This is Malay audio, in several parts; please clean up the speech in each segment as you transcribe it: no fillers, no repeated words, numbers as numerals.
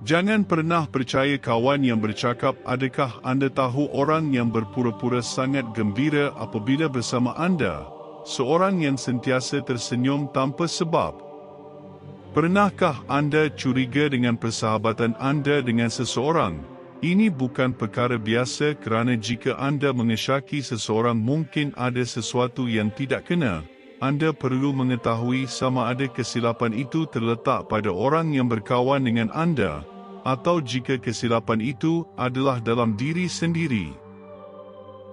Jangan pernah percaya kawan yang bercakap, adakah anda tahu orang yang berpura-pura sangat gembira apabila bersama anda, seorang yang sentiasa tersenyum tanpa sebab. Pernahkah anda curiga dengan persahabatan anda dengan seseorang? Ini bukan perkara biasa kerana jika anda mengesyaki seseorang mungkin ada sesuatu yang tidak kena. Anda perlu mengetahui sama ada kesilapan itu terletak pada orang yang berkawan dengan anda, atau jika kesilapan itu adalah dalam diri sendiri.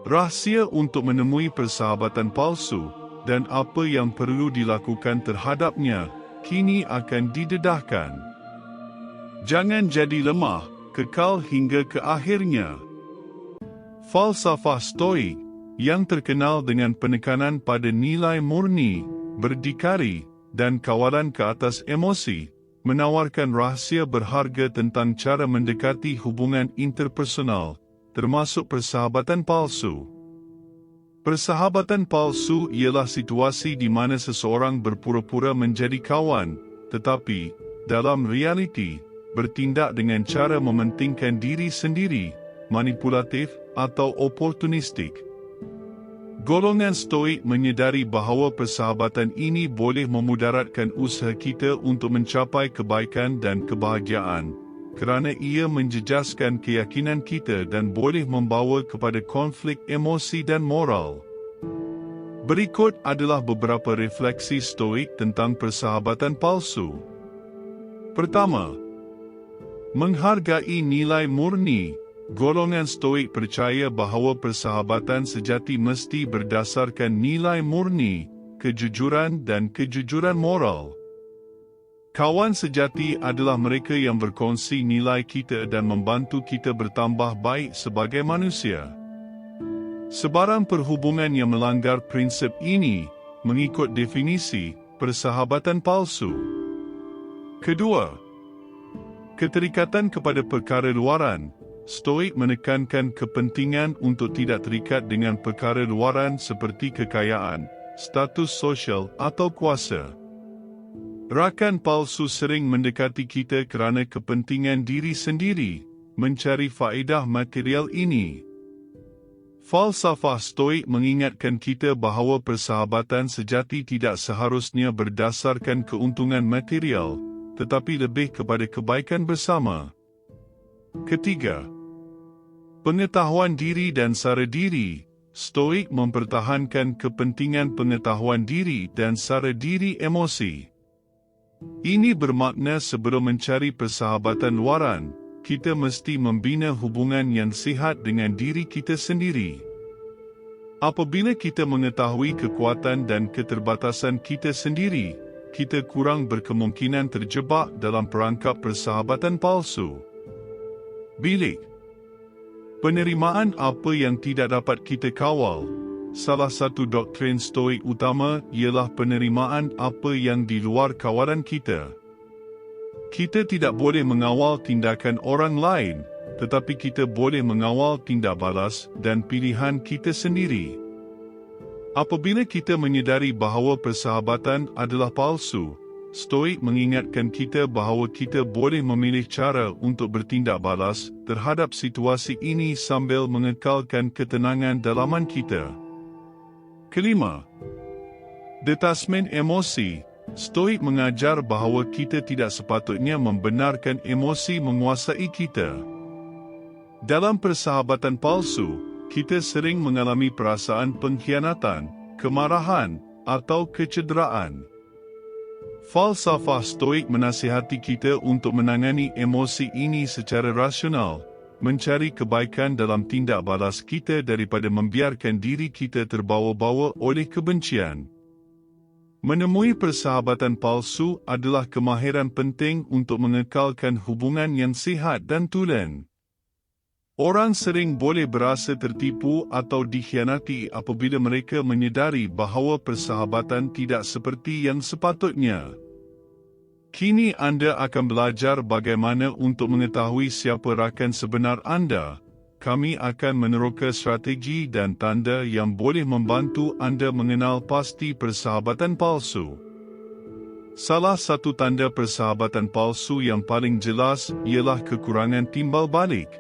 Rahsia untuk menemui persahabatan palsu dan apa yang perlu dilakukan terhadapnya kini akan didedahkan. Jangan jadi lemah, kekal hingga ke akhirnya. Falsafah Stoik, yang terkenal dengan penekanan pada nilai murni, berdikari, dan kawalan ke atas emosi, menawarkan rahsia berharga tentang cara mendekati hubungan interpersonal, termasuk persahabatan palsu. Persahabatan palsu ialah situasi di mana seseorang berpura-pura menjadi kawan, tetapi, dalam realiti, bertindak dengan cara mementingkan diri sendiri, manipulatif, atau oportunistik. Golongan Stoik menyedari bahawa persahabatan ini boleh memudaratkan usaha kita untuk mencapai kebaikan dan kebahagiaan, kerana ia menjejaskan keyakinan kita dan boleh membawa kepada konflik emosi dan moral. Berikut adalah beberapa refleksi Stoik tentang persahabatan palsu. Pertama, menghargai nilai murni. Golongan Stoik percaya bahawa persahabatan sejati mesti berdasarkan nilai murni, kejujuran dan kejujuran moral. Kawan sejati adalah mereka yang berkongsi nilai kita dan membantu kita bertambah baik sebagai manusia. Sebarang perhubungan yang melanggar prinsip ini, mengikut definisi, persahabatan palsu. Kedua, keterikatan kepada perkara luaran. Stoik menekankan kepentingan untuk tidak terikat dengan perkara luaran seperti kekayaan, status sosial atau kuasa. Rakan palsu sering mendekati kita kerana kepentingan diri sendiri, mencari faedah material ini. Falsafah Stoik mengingatkan kita bahawa persahabatan sejati tidak seharusnya berdasarkan keuntungan material, tetapi lebih kepada kebaikan bersama. Ketiga, pengetahuan diri dan sara diri. Stoik mempertahankan kepentingan pengetahuan diri dan sara diri emosi. Ini bermakna sebelum mencari persahabatan luaran, kita mesti membina hubungan yang sihat dengan diri kita sendiri. Apabila kita mengetahui kekuatan dan keterbatasan kita sendiri, kita kurang berkemungkinan terjebak dalam perangkap persahabatan palsu. Bilik penerimaan apa yang tidak dapat kita kawal. Salah satu doktrin Stoik utama ialah penerimaan apa yang di luar kawalan kita. Kita tidak boleh mengawal tindakan orang lain, tetapi kita boleh mengawal tindak balas dan pilihan kita sendiri. Apabila kita menyedari bahawa persahabatan adalah palsu, Stoik mengingatkan kita bahawa kita boleh memilih cara untuk bertindak balas terhadap situasi ini sambil mengekalkan ketenangan dalaman kita. Kelima, detasmen emosi. Stoik mengajar bahawa kita tidak sepatutnya membenarkan emosi menguasai kita. Dalam persahabatan palsu, kita sering mengalami perasaan pengkhianatan, kemarahan, atau kecederaan. Falsafah Stoik menasihati kita untuk menangani emosi ini secara rasional, mencari kebaikan dalam tindak balas kita daripada membiarkan diri kita terbawa-bawa oleh kebencian. Menemui persahabatan palsu adalah kemahiran penting untuk mengekalkan hubungan yang sihat dan tulen. Orang sering boleh berasa tertipu atau dikhianati apabila mereka menyedari bahawa persahabatan tidak seperti yang sepatutnya. Kini anda akan belajar bagaimana untuk mengetahui siapa rakan sebenar anda. Kami akan meneroka strategi dan tanda yang boleh membantu anda mengenal pasti persahabatan palsu. Salah satu tanda persahabatan palsu yang paling jelas ialah kekurangan timbal balik.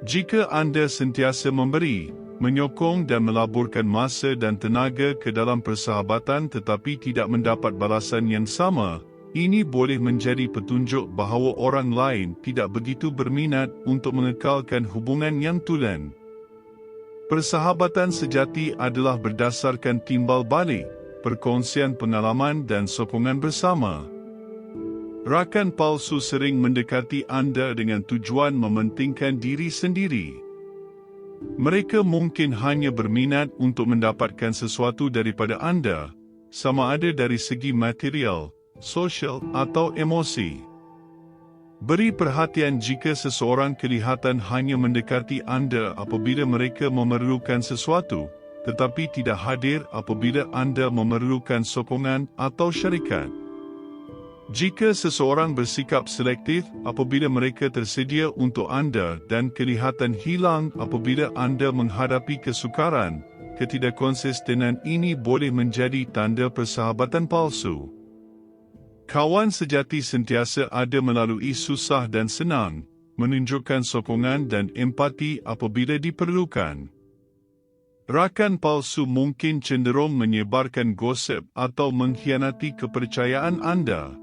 Jika anda sentiasa memberi, menyokong dan melaburkan masa dan tenaga ke dalam persahabatan tetapi tidak mendapat balasan yang sama, ini boleh menjadi petunjuk bahawa orang lain tidak begitu berminat untuk mengekalkan hubungan yang tulen. Persahabatan sejati adalah berdasarkan timbal balik, perkongsian pengalaman dan sokongan bersama. Rakan palsu sering mendekati anda dengan tujuan mementingkan diri sendiri. Mereka mungkin hanya berminat untuk mendapatkan sesuatu daripada anda, sama ada dari segi material, sosial atau emosi. Beri perhatian jika seseorang kelihatan hanya mendekati anda apabila mereka memerlukan sesuatu, tetapi tidak hadir apabila anda memerlukan sokongan atau syarikat. Jika seseorang bersikap selektif apabila mereka tersedia untuk anda dan kelihatan hilang apabila anda menghadapi kesukaran, ketidakkonsistenan ini boleh menjadi tanda persahabatan palsu. Kawan sejati sentiasa ada melalui susah dan senang, menunjukkan sokongan dan empati apabila diperlukan. Rakan palsu mungkin cenderung menyebarkan gosip atau mengkhianati kepercayaan anda.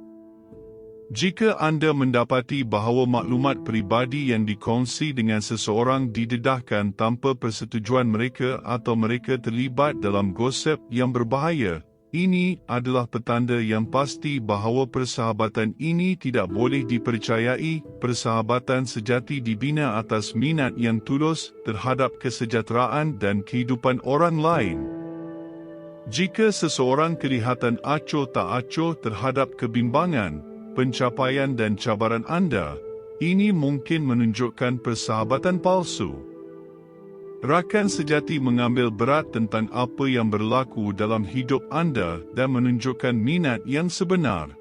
Jika anda mendapati bahawa maklumat peribadi yang dikongsi dengan seseorang didedahkan tanpa persetujuan mereka atau mereka terlibat dalam gosip yang berbahaya, ini adalah petanda yang pasti bahawa persahabatan ini tidak boleh dipercayai. Persahabatan sejati dibina atas minat yang tulus terhadap kesejahteraan dan kehidupan orang lain. Jika seseorang kelihatan acuh tak acuh terhadap kebimbangan, pencapaian dan cabaran anda, ini mungkin menunjukkan persahabatan palsu. Rakan sejati mengambil berat tentang apa yang berlaku dalam hidup anda dan menunjukkan minat yang sebenar.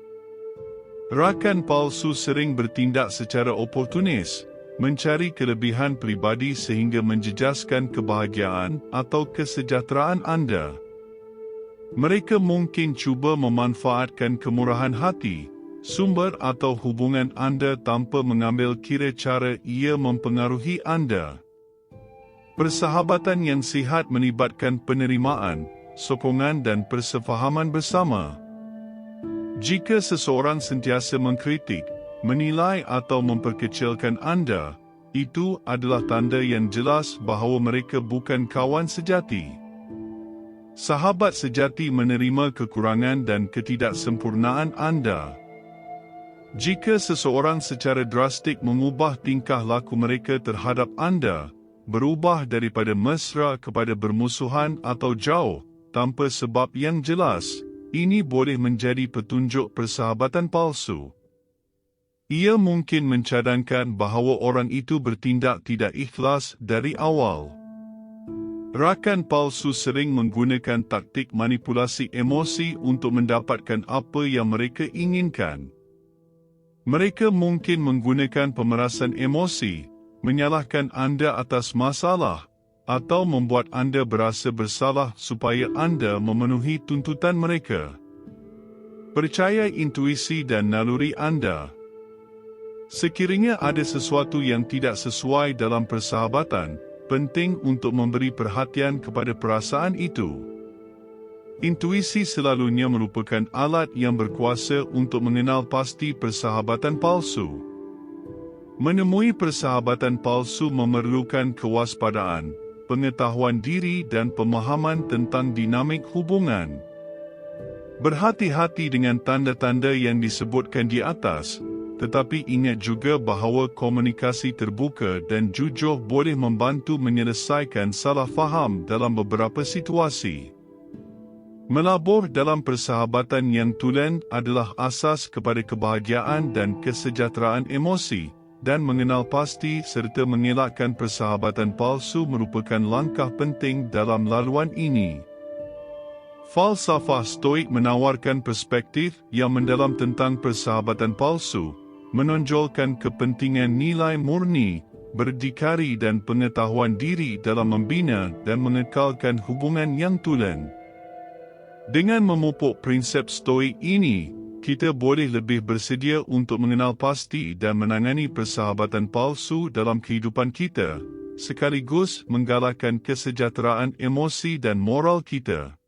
Rakan palsu sering bertindak secara oportunis, mencari kelebihan peribadi sehingga menjejaskan kebahagiaan atau kesejahteraan anda. Mereka mungkin cuba memanfaatkan kemurahan hati, sumber atau hubungan anda tanpa mengambil kira cara ia mempengaruhi anda. Persahabatan yang sihat melibatkan penerimaan, sokongan dan persefahaman bersama. Jika seseorang sentiasa mengkritik, menilai atau memperkecilkan anda, itu adalah tanda yang jelas bahawa mereka bukan kawan sejati. Sahabat sejati menerima kekurangan dan ketidaksempurnaan anda. Jika seseorang secara drastik mengubah tingkah laku mereka terhadap anda, berubah daripada mesra kepada bermusuhan atau jauh, tanpa sebab yang jelas, ini boleh menjadi petunjuk persahabatan palsu. Ia mungkin mencadangkan bahawa orang itu bertindak tidak ikhlas dari awal. Rakan palsu sering menggunakan taktik manipulasi emosi untuk mendapatkan apa yang mereka inginkan. Mereka mungkin menggunakan pemerasan emosi, menyalahkan anda atas masalah, atau membuat anda berasa bersalah supaya anda memenuhi tuntutan mereka. Percaya intuisi dan naluri anda. Sekiranya ada sesuatu yang tidak sesuai dalam persahabatan, penting untuk memberi perhatian kepada perasaan itu. Intuisi selalunya merupakan alat yang berkuasa untuk mengenal pasti persahabatan palsu. Menemui persahabatan palsu memerlukan kewaspadaan, pengetahuan diri dan pemahaman tentang dinamik hubungan. Berhati-hati dengan tanda-tanda yang disebutkan di atas, tetapi ingat juga bahawa komunikasi terbuka dan jujur boleh membantu menyelesaikan salah faham dalam beberapa situasi. Melabur dalam persahabatan yang tulen adalah asas kepada kebahagiaan dan kesejahteraan emosi, dan mengenal pasti serta mengelakkan persahabatan palsu merupakan langkah penting dalam laluan ini. Falsafah Stoik menawarkan perspektif yang mendalam tentang persahabatan palsu, menonjolkan kepentingan nilai murni, berdikari dan pengetahuan diri dalam membina dan mengekalkan hubungan yang tulen. Dengan memupuk prinsip stoik ini, kita boleh lebih bersedia untuk mengenal pasti dan menangani persahabatan palsu dalam kehidupan kita, sekaligus menggalakkan kesejahteraan emosi dan moral kita.